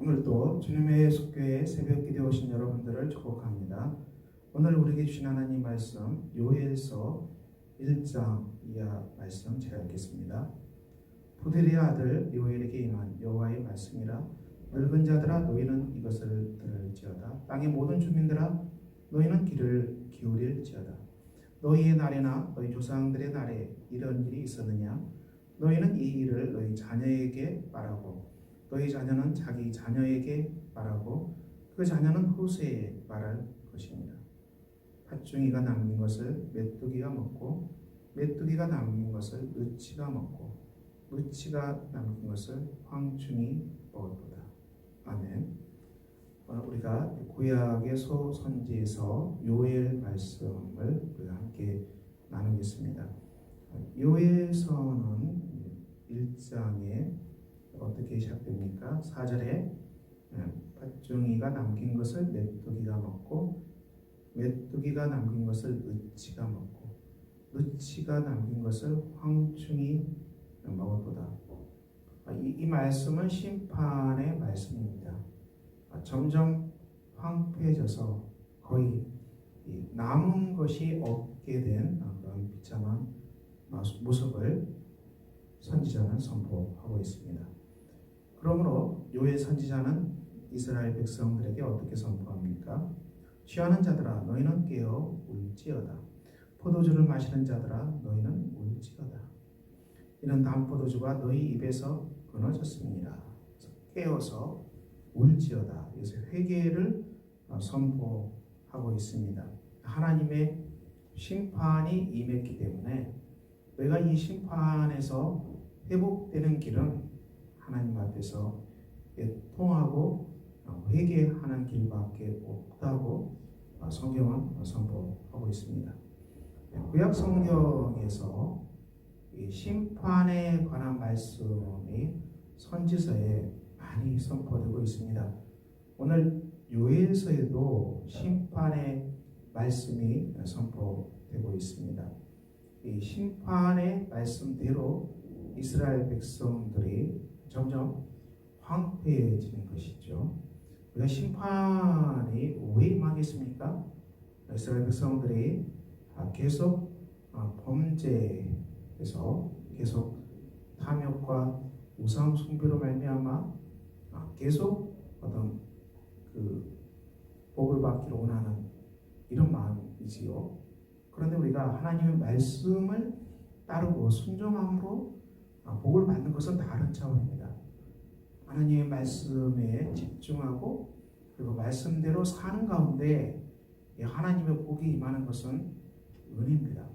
오늘도 주님의 속교회 새벽 기도에 오신 여러분들을 축복합니다. 오늘 우리에게 주신 하나님 말씀 요엘서 1장 이하 말씀 제가 읽겠습니다. 부들의 아들 요엘에게 임한 여호와의 말씀이라. 늙은 자들아 너희는 이것을 들을지어다. 땅의 모든 주민들아 너희는 귀를 기울일지어다. 너희의 날에나 너희 조상들의 날에 이런 일이 있었느냐? 너희는 이 일을 너희 자녀에게 말하고 너희 자녀는 자기 자녀에게 말하고 그 자녀는 후세에 말할 것입니다. 팥중이가 남긴 것을 메뚜기가 먹고 메뚜기가 남긴 것을 느치가 먹고 느치가 남긴 것을 황충이 먹었도다. 아멘. 우리가 구약의 소선지에서 요엘 말씀을 우리가 함께 나누겠습니다. 요엘서는 1장에 어떻게 시작됩니까? 4절에 팥중이가 남긴 것을 메뚜기가 먹고 메뚜기가 남긴 것을 느치가 먹고 느치가 남긴 것을 황충이 먹었도다. 이 말씀은 심판의 말씀입니다. 점점 황폐해져서 거의 남은 것이 없게 된 그런 비참한 모습을 선지자는 선포하고 있습니다. 그러므로 요엘 선지자는 이스라엘 백성들에게 어떻게 선포합니까? 취하는 자들아 너희는 깨어 울지어다. 포도주를 마시는 자들아 너희는 울지어다. 이는 담포도주가 너희 입에서 끊어졌습니다. 깨어서 울지어다. 그래서 회개를 선포하고 있습니다. 하나님의 심판이 임했기 때문에 너희가 이 심판에서 회복되는 길은 하나님 앞에서 통하고 회개하는 길밖에 없다고 성경은 선포하고 있습니다. 구약 성경에서 이 심판에 관한 말씀이 선지서에 많이 선포되고 있습니다. 오늘 요엘서에도 심판의 말씀이 선포되고 있습니다. 이 심판의 말씀대로 이스라엘 백성들이 점점 황폐해지는 것이죠. 우리가 심판이 왜 임하겠습니까? 이스라엘 백성들이 계속 범죄에서 계속 탐욕과 우상 숭배로 말미암아 계속 어떤 그 복을 받기를 원하는 이런 마음이지요. 그런데 우리가 하나님의 말씀을 따르고 순종함으로 복을 받는 것은 다른 차원입니다. 하나님의 말씀에 집중하고 그리고 말씀대로 사는 가운데 하나님의 복이 임하는 것은 은혜입니다.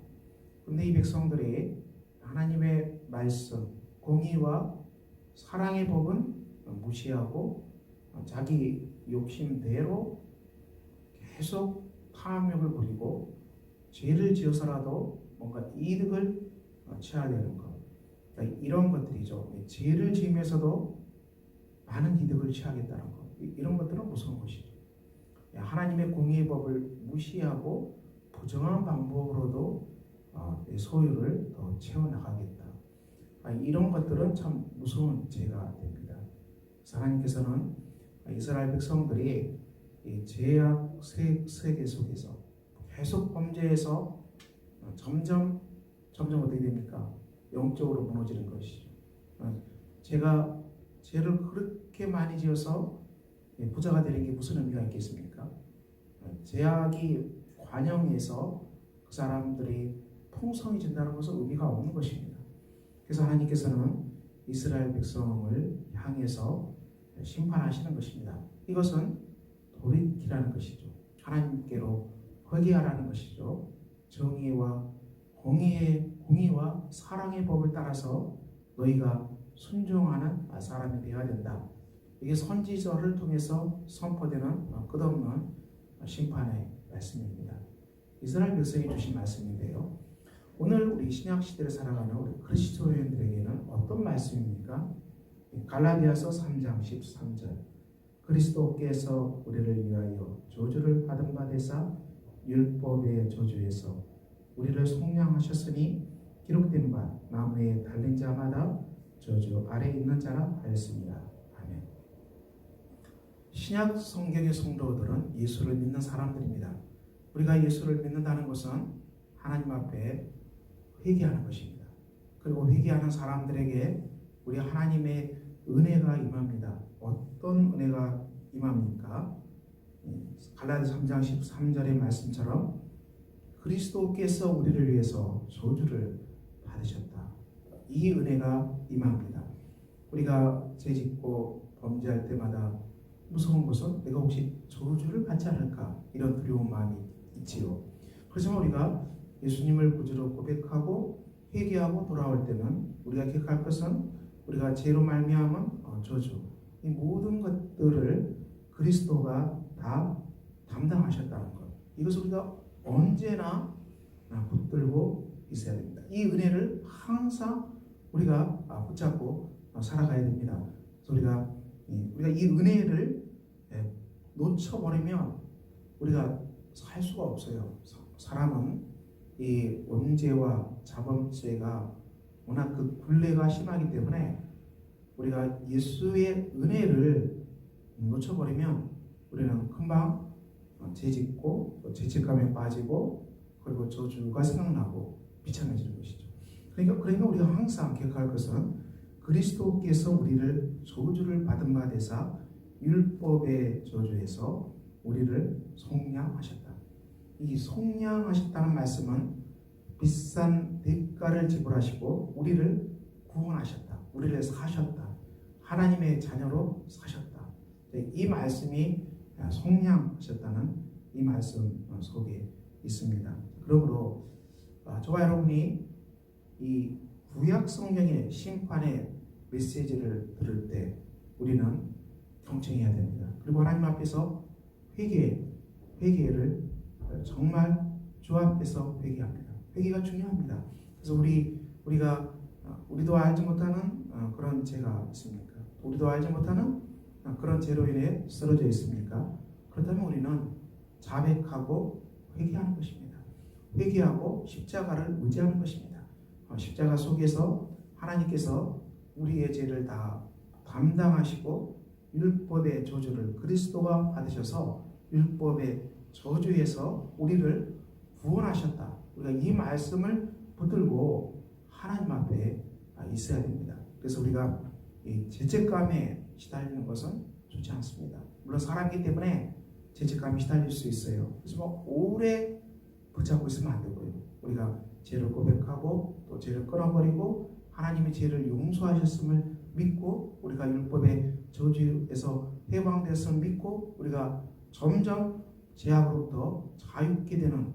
그런데 이 백성들이 하나님의 말씀, 공의와 사랑의 법은 무시하고 자기 욕심대로 계속 탐욕을 부리고 죄를 지어서라도 뭔가 이득을 취하려는 것. 그러니까 이런 것들이죠. 죄를 지으면서도 많은 이득을 취하겠다는 것. 이런 것들은 무서운 것이죠. 하나님의 공의의 법을 무시하고 부정한 방법으로도 소유를 더 채워나가겠다. 이런 것들은 참 무서운 죄가 됩니다. 하나님께서는 이스라엘 백성들이 이 죄악 세계 속에서 계속 범죄해서 점점 어떻게 됩니까? 영적으로 무너지는 것이죠. 제가 죄를 그렇게 많이 지어서 부자가 되는 게 무슨 의미가 있겠습니까? 죄악이 관영해서 그 사람들이 풍성해진다는 것은 의미가 없는 것입니다. 그래서 하나님께서는 이스라엘 백성을 향해서 심판하시는 것입니다. 이것은 돌이키라는 것이죠. 하나님께로 회개하라는 것이죠. 정의와 공의와 사랑의 법을 따라서 너희가 순종하는 사람이 되어야 된다. 이게 선지서를 통해서 선포되는 끝없는 심판의 말씀입니다. 이스라엘 백성이 주신 말씀인데요. 오늘 우리 신약 시대를 살아가는 우리 그리스도인들에게는 어떤 말씀입니까? 갈라디아서 3장 13절. 그리스도께서 우리를 위하여 저주를 받은 바 되사 율법의 저주에서 우리를 속량하셨으니 기록된 바 나무에 달린 자마다 저주 아래 있는 자라 하였습니다. 아멘. 신약 성경의 성도들은 예수를 믿는 사람들입니다. 우리가 예수를 믿는다는 것은 하나님 앞에 회개하는 것입니다. 그리고 회개하는 사람들에게 우리 하나님의 은혜가 임합니다. 어떤 은혜가 임합니까? 갈라디아서 3장 13절의 말씀처럼 그리스도께서 우리를 위해서 저주를 받으셨다. 이 은혜가 임합니다. 우리가 죄짓고 범죄할 때마다 무서운 것은 내가 혹시 저주를 받지 않을까 이런 두려운 마음이 있지요. 그렇지만 우리가 예수님을 구주로 고백하고 회개하고 돌아올 때는 우리가 기억할 것은 우리가 죄로 말미암은 저주, 이 모든 것들을 그리스도가 다 담당하셨다는 것. 이것을 우리가 언제나 붙들고 있어야 됩니다. 이 은혜를 항상 우리가 붙잡고 살아가야 됩니다. 그래서 우리가 이 은혜를 놓쳐버리면 우리가 살 수가 없어요. 사람은 이 범죄와 자범죄가 워낙 그 굴레가 심하기 때문에 우리가 예수의 은혜를 놓쳐버리면 우리는 금방 죄짓고 죄책감에 빠지고 그리고 저주가 생각나고 비참해지는 것이죠. 그러니까 우리가 항상 기억할 것은 그리스도께서 우리를 저주를 받은 바 되사 율법의 저주에서 우리를 속량하셨다. 이 속량하셨다는 말씀은 비싼 대가를 지불하시고 우리를 구원하셨다. 우리를 사셨다. 하나님의 자녀로 사셨다. 이 말씀이 속량하셨다는 이 말씀 속에 있습니다. 그러므로 저와 여러분이 이 구약 성경의 심판의 메시지를 들을 때 우리는 경청해야 됩니다. 그리고 하나님 앞에서 회개를 정말 주 앞에서 회개합니다. 회개가 중요합니다. 그래서 우리도 알지 못하는 그런 죄가 있습니까? 우리도 알지 못하는 그런 죄로 인해 쓰러져 있습니까? 그렇다면 우리는 자백하고 회개하는 것입니다. 회개하고 십자가를 의지하는 것입니다. 십자가 속에서 하나님께서 우리의 죄를 다 담당하시고 율법의 저주를 그리스도가 받으셔서 율법의 저주에서 우리를 구원하셨다. 우리가 이 말씀을 붙들고 하나님 앞에 있어야 됩니다. 그래서 우리가 이 죄책감에 시달리는 것은 좋지 않습니다. 물론 사람이기 때문에 죄책감에 시달릴 수 있어요. 그래서 오래 붙잡고 있으면 안 되고요. 우리가 죄를 고백하고 또 죄를 끊어버리고 하나님의 죄를 용서하셨음을 믿고 우리가 율법의 저주에서 해방됐음을 믿고 우리가 점점 죄악으로부터 자유케 되는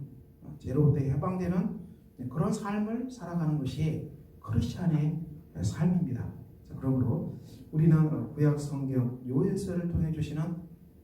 죄로부터 해방되는 그런 삶을 살아가는 것이 크리스찬의 삶입니다. 그러므로 우리는 구약 성경 요엘서를 통해 주시는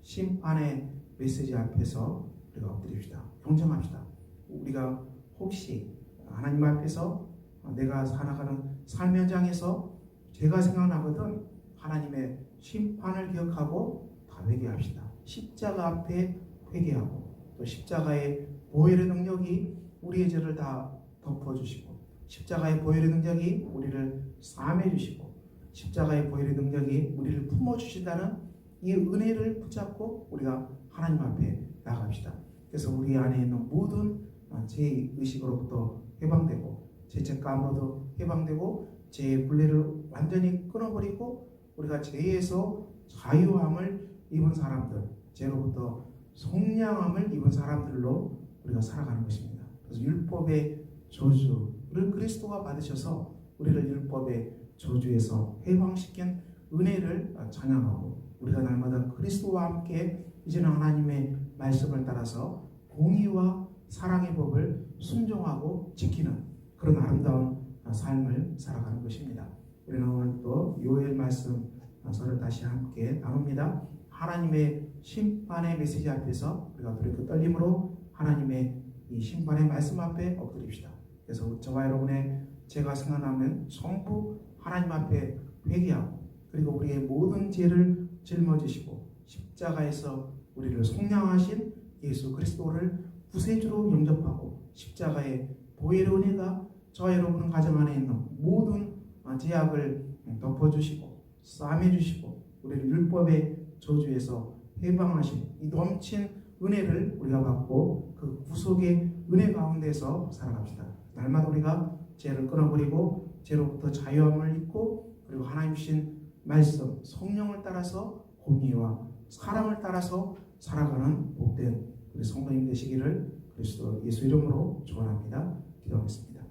심판의 메시지 앞에서 우리가 엎드립시다. 경청합시다. 우리가 혹시 하나님 앞에서 내가 살아가는 삶 현장에서 죄가 생각나거든 하나님의 심판을 기억하고 다 회개합시다. 십자가 앞에 회개하고 또 십자가의 보혈의 능력이 우리의 죄를 다 덮어주시고 십자가의 보혈의 능력이 우리를 싸매주시고 십자가의 보혈의 능력이 우리를 품어주신다는 이 은혜를 붙잡고 우리가 하나님 앞에 나갑시다. 그래서 우리 안에 있는 모든 죄의식으로부터 해방되고 죄책감으로도 해방되고 죄의 굴레를 완전히 끊어버리고 우리가 죄에서 자유함을 입은 사람들, 죄로부터 속량함을 입은 사람들로 우리가 살아가는 것입니다. 그래서 율법의 저주를 그리스도가 받으셔서 우리를 율법의 저주에서 해방시킨 은혜를 찬양하고 우리가 날마다 그리스도와 함께 이제는 하나님의 말씀을 따라서 공의와 사랑의 법을 순종하고 지키는 그런 아름다운 삶을 살아가는 것입니다. 우리는 오늘 또 요엘 말씀서를 다시 함께 나눕니다. 하나님의 심판의 메시지 앞에서 우리가 두렵고 떨림으로 하나님의 이 심판의 말씀 앞에 엎드립시다. 그래서 저와 여러분의 죄가 생각나면 전부 하나님 앞에 회개하고 그리고 우리의 모든 죄를 짊어지시고 십자가에서 우리를 속량하신 예수 그리스도를 구세주로 영접하고 십자가의 보혈의 은혜가 저와 여러분 가정 안에 있는 모든 죄악을 덮어주시고 싸매주시고 우리를 율법의 저주에서 해방하신 이 넘친 은혜를 우리가 받고 그 구속의 은혜 가운데서 살아갑시다. 날마다 우리가 죄를 끊어버리고 죄로부터 자유함을 입고 그리고 하나님 주신 말씀 성령을 따라서 공의와 사랑을 따라서 살아가는 복된 우리 성도님 되시기를 그리스도 예수 이름으로 축원합니다. 기도하겠습니다.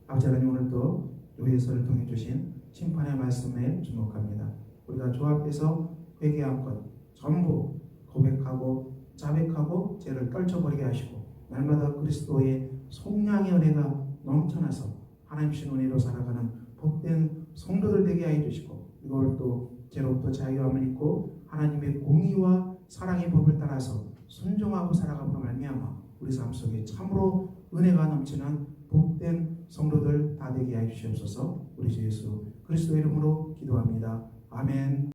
아버지 하나님, 오늘도 요해서를 통해 주신 심판의 말씀에 주목합니다. 우리가 주 앞에서 회개한 것 전부 고백하고 자백하고 죄를 떨쳐버리게 하시고 날마다 그리스도의 속량의 은혜가 넘쳐나서 하나님 주신 은혜로 살아가는 복된 성도들 되게 하여 주시고 이걸 또 죄로부터 자유함을 입고 하나님의 공의와 사랑의 법을 따라서 순종하고 살아감으로 말미암아 우리 삶 속에 참으로 은혜가 넘치는 복된 성도들 다 되게 하여 주시옵소서. 우리 주 예수 그리스도 이름으로 기도합니다. 아멘.